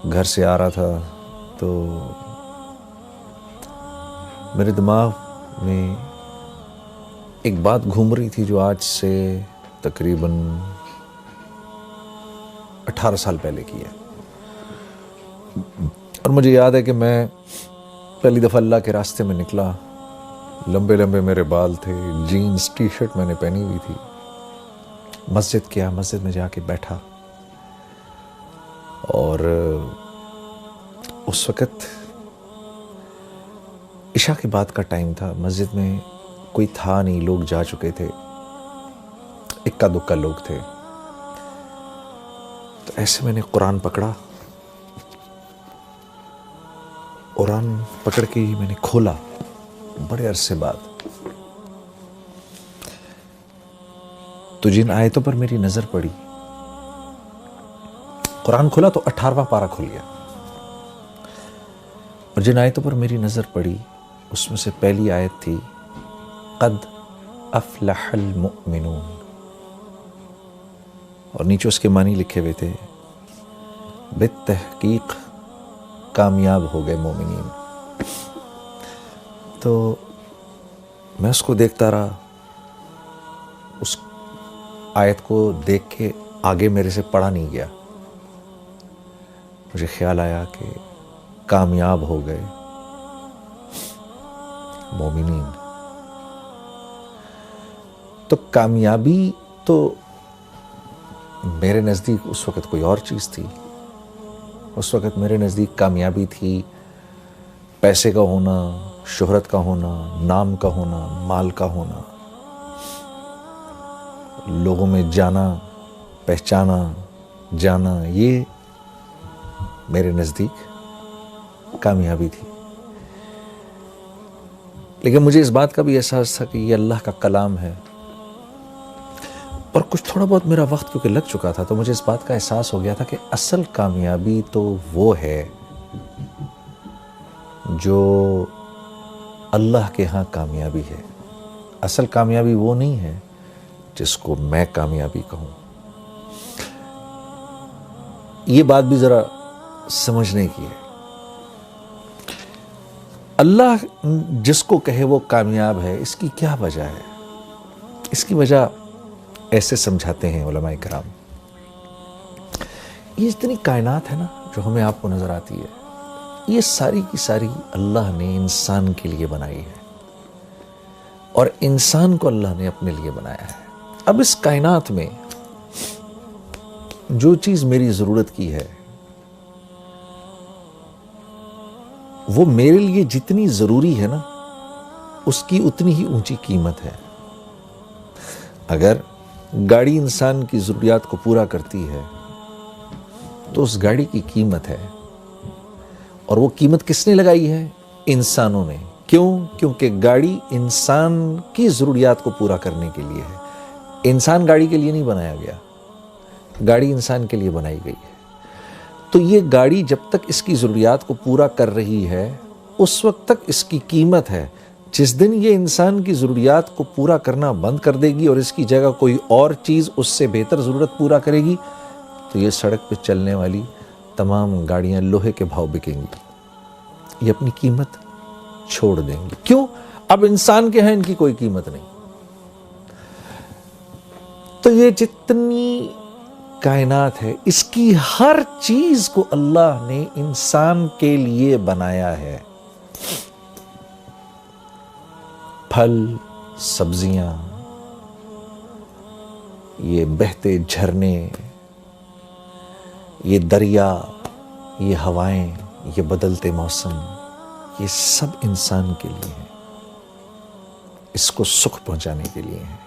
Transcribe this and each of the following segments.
گھر سے آ رہا تھا تو میرے دماغ میں ایک بات گھوم رہی تھی جو آج سے تقریباً 18 سال پہلے کی ہے. اور مجھے یاد ہے کہ میں پہلی دفعہ اللہ کے راستے میں نکلا. لمبے لمبے میرے بال تھے, جینز ٹی شرٹ میں نے پہنی ہوئی تھی. مسجد میں جا کے بیٹھا, اور اس وقت عشاء کے بعد کا ٹائم تھا. مسجد میں کوئی تھا نہیں, لوگ جا چکے تھے, اکا دکا لوگ تھے. تو ایسے میں نے قرآن پکڑا, قرآن پکڑ کے میں نے کھولا بڑے عرصے بعد. تو جن آیتوں پر میری نظر پڑی, قرآن کھولا تو 18واں پارہ کھل گیا, اور جن آیتوں پر میری نظر پڑی اس میں سے پہلی آیت تھی قد افلح المؤمنون, اور نیچے اس کے معنی لکھے ہوئے تھے بالتحقیق کامیاب ہو گئے مومنین. تو میں اس کو دیکھتا رہا. اس آیت کو دیکھ کے آگے میرے سے پڑھا نہیں گیا. مجھے خیال آیا کہ کامیاب ہو گئے مومنین. تو کامیابی تو میرے نزدیک اس وقت کوئی اور چیز تھی. اس وقت میرے نزدیک کامیابی تھی پیسے کا ہونا, شہرت کا ہونا, نام کا ہونا, مال کا ہونا, لوگوں میں جانا, پہچانا جانا. یہ میرے نزدیک کامیابی تھی. لیکن مجھے اس بات کا بھی احساس تھا کہ یہ اللہ کا کلام ہے, اور کچھ تھوڑا بہت میرا وقت کیونکہ لگ چکا تھا تو مجھے اس بات کا احساس ہو گیا تھا کہ اصل کامیابی تو وہ ہے جو اللہ کے ہاں کامیابی ہے. اصل کامیابی وہ نہیں ہے جس کو میں کامیابی کہوں. یہ بات بھی ذرا سمجھنے کی ہے. اللہ جس کو کہے وہ کامیاب ہے, اس کی کیا وجہ ہے؟ اس کی وجہ ایسے سمجھاتے ہیں علماء کرام. یہ اتنی کائنات ہے نا جو ہمیں آپ کو نظر آتی ہے, یہ ساری کی ساری اللہ نے انسان کے لیے بنائی ہے, اور انسان کو اللہ نے اپنے لیے بنایا ہے. اب اس کائنات میں جو چیز میری ضرورت کی ہے وہ میرے لیے جتنی ضروری ہے نا اس کی اتنی ہی اونچی قیمت ہے. اگر گاڑی انسان کی ضروریات کو پورا کرتی ہے تو اس گاڑی کی قیمت ہے, اور وہ قیمت کس نے لگائی ہے؟ انسانوں نے. کیوں؟ کیونکہ گاڑی انسان کی ضروریات کو پورا کرنے کے لیے ہے. انسان گاڑی کے لیے نہیں بنایا گیا, گاڑی انسان کے لیے بنائی گئی ہے. تو یہ گاڑی جب تک اس کی ضروریات کو پورا کر رہی ہے اس وقت تک اس کی قیمت ہے. جس دن یہ انسان کی ضروریات کو پورا کرنا بند کر دے گی اور اس کی جگہ کوئی اور چیز اس سے بہتر ضرورت پورا کرے گی تو یہ سڑک پہ چلنے والی تمام گاڑیاں لوہے کے بھاؤ بکیں گی, یہ اپنی قیمت چھوڑ دیں گی. کیوں؟ اب انسان کے ہیں ان کی کوئی قیمت نہیں. تو یہ جتنی کائنات ہے اس کی ہر چیز کو اللہ نے انسان کے لیے بنایا ہے. پھل, سبزیاں, یہ بہتے جھرنے, یہ دریا, یہ ہوائیں, یہ بدلتے موسم, یہ سب انسان کے لیے ہیں, اس کو سکھ پہنچانے کے لیے ہیں.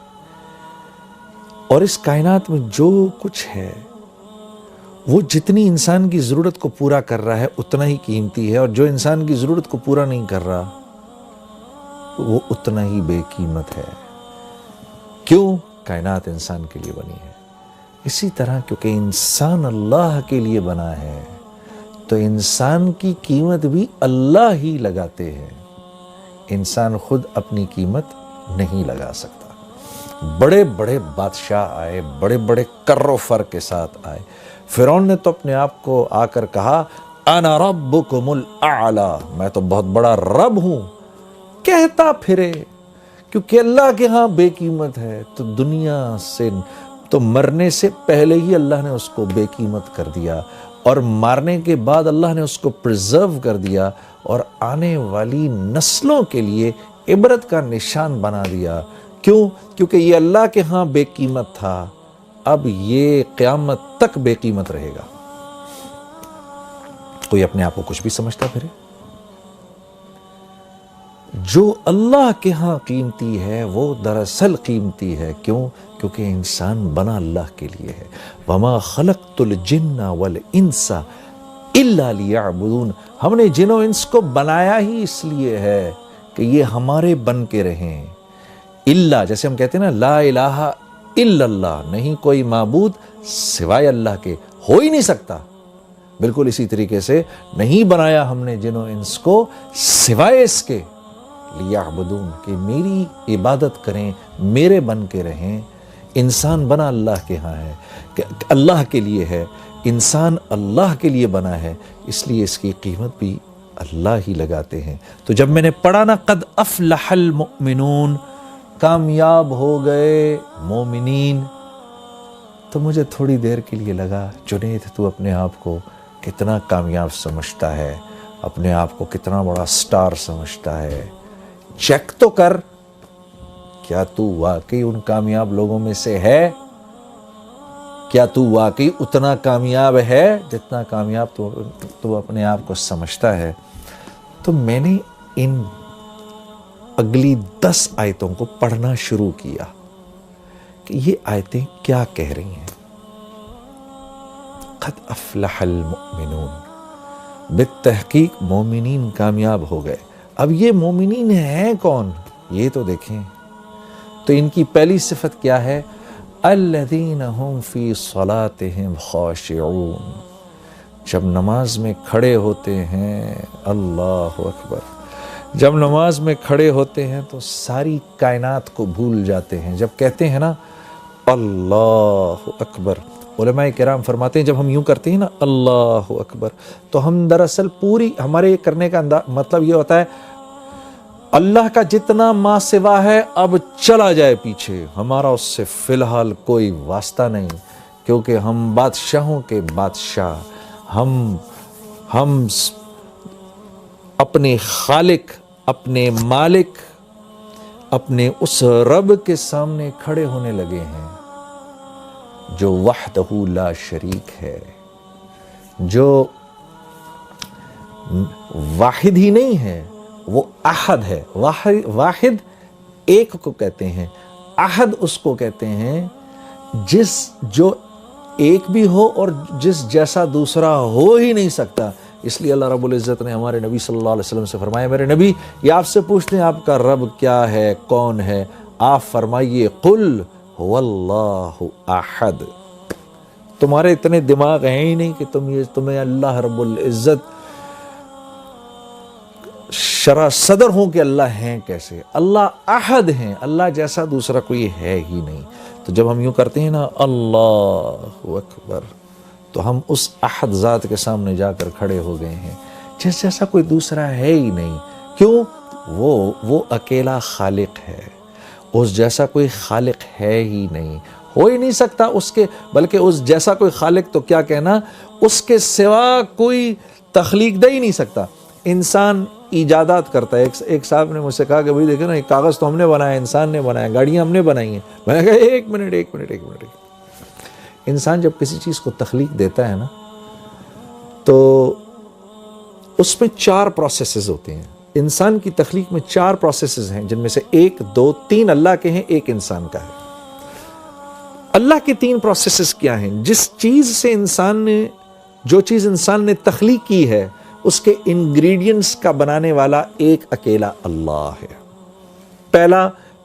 اور اس کائنات میں جو کچھ ہے وہ جتنی انسان کی ضرورت کو پورا کر رہا ہے اتنا ہی قیمتی ہے, اور جو انسان کی ضرورت کو پورا نہیں کر رہا وہ اتنا ہی بے قیمت ہے. کیوں؟ کائنات انسان کے لیے بنی ہے. اسی طرح کیونکہ انسان اللہ کے لیے بنا ہے تو انسان کی قیمت بھی اللہ ہی لگاتے ہیں. انسان خود اپنی قیمت نہیں لگا سکتا. بڑے بڑے بادشاہ آئے, بڑے بڑے کر و فر کے ساتھ آئے, فرعون نے تو اپنے آپ کو آ کر کہا انا ربکم الاعلی، میں تو بہت بڑا رب ہوں، کہتا پھرے، کیونکہ اللہ کے ہاں بے قیمت ہے، تو دنیا سے تو مرنے سے پہلے ہی اللہ نے اس کو بے قیمت کر دیا، اور مارنے کے بعد اللہ نے اس کو پرزرو کر دیا اور آنے والی نسلوں کے لیے عبرت کا نشان بنا دیا۔ کیوں؟ کیونکہ یہ اللہ کے ہاں بے قیمت تھا، اب یہ قیامت تک بے قیمت رہے گا۔ کوئی اپنے آپ کو کچھ بھی سمجھتا پھرے؟ جو اللہ کے ہاں قیمتی ہے وہ دراصل قیمتی ہے۔ کیوں؟ کیونکہ انسان بنا اللہ کے لیے ہے۔ وَمَا خَلَقْتُ الْجِنَّ وَالْإِنسَ إِلَّا لِيَعْبُدُونَ، ہم نے جن و انس کو بنایا ہی اس لیے ہے کہ یہ ہمارے بن کے رہیں۔ اللہ، جیسے ہم کہتے ہیں نا لا الہ الا اللہ، نہیں کوئی معبود سوائے اللہ کے، ہو ہی نہیں سکتا۔ بالکل اسی طریقے سے نہیں بنایا ہم نے جن و انس کو سوائے اس کے لیعبدون، کہ میری عبادت کریں، میرے بن کے رہیں۔ انسان بنا اللہ کے ہاں ہے، کہ اللہ کے لیے ہے، انسان اللہ کے لیے بنا ہے، اس لیے اس کی قیمت بھی اللہ ہی لگاتے ہیں۔ تو جب میں نے پڑھا نا قد افلح المؤمنون، کامیاب ہو گئے مومنین، تو مجھے تھوڑی دیر کے لیے لگا جنید تو اپنے آپ کو کتنا کامیاب سمجھتا ہے، اپنے آپ کو کتنا بڑا سٹار سمجھتا ہے، چیک تو کر، کیا تو واقعی ان کامیاب لوگوں میں سے ہے؟ کیا تو واقعی اتنا کامیاب ہے جتنا کامیاب تو اپنے آپ کو سمجھتا ہے؟ تو میں نے ان اگلی 10 آیتوں کو پڑھنا شروع کیا کہ یہ آیتیں کیا کہہ رہی ہیں۔ قد افلح المؤمنون، بالتحقیق مومنین کامیاب ہو گئے۔ اب یہ مومنین ہیں کون؟ یہ تو دیکھیں۔ تو ان کی پہلی صفت کیا ہے؟ الذین هم فی صلاتهم خاشعون، جب نماز میں کھڑے ہوتے ہیں، اللہ اکبر، جب نماز میں کھڑے ہوتے ہیں تو ساری کائنات کو بھول جاتے ہیں۔ جب کہتے ہیں نا اللہ اکبر، علماء کرام فرماتے ہیں جب ہم یوں کرتے ہیں نا اللہ اکبر، تو ہم دراصل پوری ہمارے کرنے کا مطلب یہ ہوتا ہے اللہ کا جتنا ما سوا ہے اب چلا جائے پیچھے، ہمارا اس سے فی الحال کوئی واسطہ نہیں، کیونکہ ہم بادشاہوں کے بادشاہ، ہم اپنے خالق، اپنے مالک، اپنے اس رب کے سامنے کھڑے ہونے لگے ہیں جو وحدہ لا شریک ہے، جو واحد ہی نہیں ہے، وہ احد ہے۔ واحد ایک کو کہتے ہیں، احد اس کو کہتے ہیں جو ایک بھی ہو اور جس جیسا دوسرا ہو ہی نہیں سکتا۔ اس لیے اللہ رب العزت نے ہمارے نبی صلی اللہ علیہ وسلم سے فرمایا، میرے نبی یہ آپ سے پوچھتے ہیں آپ کا رب کیا ہے، کون ہے؟ آپ فرمائیے قل هو اللہ احد۔ تمہارے اتنے دماغ ہیں ہی نہیں کہ تمہیں اللہ رب العزت شرح صدر ہوں کہ اللہ ہیں کیسے؟ اللہ احد ہیں، اللہ جیسا دوسرا کوئی ہے ہی نہیں۔ تو جب ہم یوں کرتے ہیں نا اللہ اکبر، تو ہم اس احد ذات کے سامنے جا کر کھڑے ہو گئے ہیں جس جیسا کوئی دوسرا ہے ہی نہیں۔ کیوں؟ وہ اکیلا خالق ہے، اس جیسا کوئی خالق ہے ہی نہیں، ہو ہی نہیں سکتا اس کے، بلکہ اس جیسا کوئی خالق تو کیا کہنا، اس کے سوا کوئی تخلیق دے ہی نہیں سکتا۔ انسان ایجادات کرتا ہے۔ ایک صاحب نے مجھ سے کہا کہ بھائی دیکھیں نا، ایک کاغذ تو ہم نے بنایا، انسان نے بنایا، گاڑیاں ہم نے بنائی ہیں۔ میں نے کہا ایک منٹ، انسان جب کسی چیز کو تخلیق دیتا ہے نا تو اس میں 4 پروسیسز ہوتے ہیں۔ انسان کی تخلیق میں 4 پروسیسز ہیں، جن میں سے 1 2 3 اللہ کے ہیں، 1 انسان کا ہے۔ اللہ کے 3 پروسیسز کیا ہیں؟ جو چیز انسان نے تخلیق کی ہے اس کے انگریڈینٹس کا بنانے والا ایک اکیلا اللہ ہے۔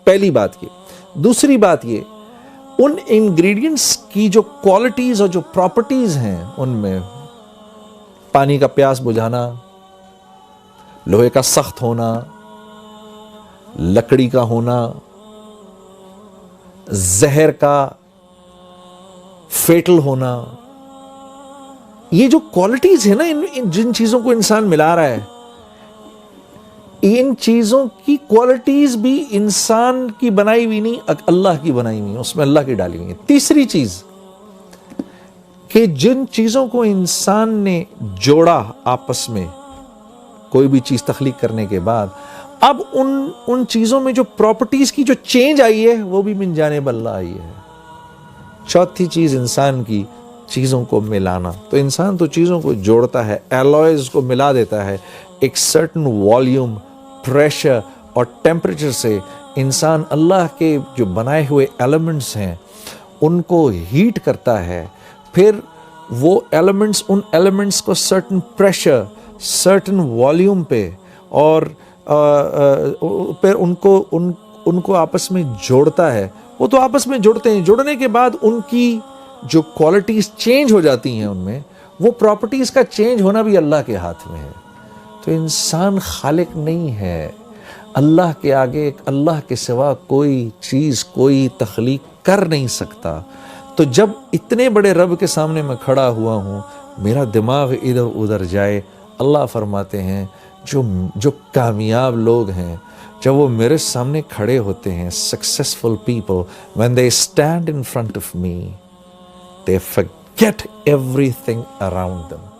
پہلی بات یہ۔ دوسری بات یہ، ان انگریڈینٹس کی جو کوالٹیز اور جو پراپرٹیز ہیں، ان میں پانی کا پیاس بجھانا، لوہے کا سخت ہونا، لکڑی کا ہونا، زہر کا فیٹل ہونا، یہ جو کوالٹیز ہے نا جن چیزوں کو انسان ملا رہا ہے، ان چیزوں کی کوالٹیز بھی انسان کی بنائی ہوئی نہیں، اللہ کی بنائی ہوئی، اس میں اللہ کی ڈالی ہوئی ہے۔ تیسری چیز کہ جن چیزوں کو انسان نے جوڑا آپس میں کوئی بھی چیز تخلیق کرنے کے بعد، اب ان چیزوں میں جو پراپرٹیز کی جو چینج آئی ہے وہ بھی من جانب اللہ آئی ہے۔ چوتھی چیز انسان کی چیزوں کو ملانا، تو انسان تو چیزوں کو جوڑتا ہے، ایلوائز کو ملا دیتا ہے، ایک سرٹن والیوم، پریشر اور ٹیمپریچر سے انسان اللہ کے جو بنائے ہوئے ایلیمنٹس ہیں ان کو ہیٹ کرتا ہے، پھر وہ ایلیمنٹس، ان ایلیمنٹس کو سرٹن پریشر، سرٹن والیوم پہ اور پھر ان کو آپس میں جوڑتا ہے۔ وہ تو آپس میں جڑتے ہیں، جڑنے کے بعد ان کی جو کوالٹیز چینج ہو جاتی ہیں، ان میں وہ پراپرٹیز کا چینج ہونا بھی اللہ کے ہاتھ میں ہے۔ تو انسان خالق نہیں ہے، اللہ کے آگے، اللہ کے سوا کوئی چیز، کوئی تخلیق کر نہیں سکتا۔ تو جب اتنے بڑے رب کے سامنے میں کھڑا ہوا ہوں، میرا دماغ ادھر ادھر جائے، اللہ فرماتے ہیں جو کامیاب لوگ ہیں، جب وہ میرے سامنے کھڑے ہوتے ہیں، successful people, when they stand in front of me, they forget everything around them.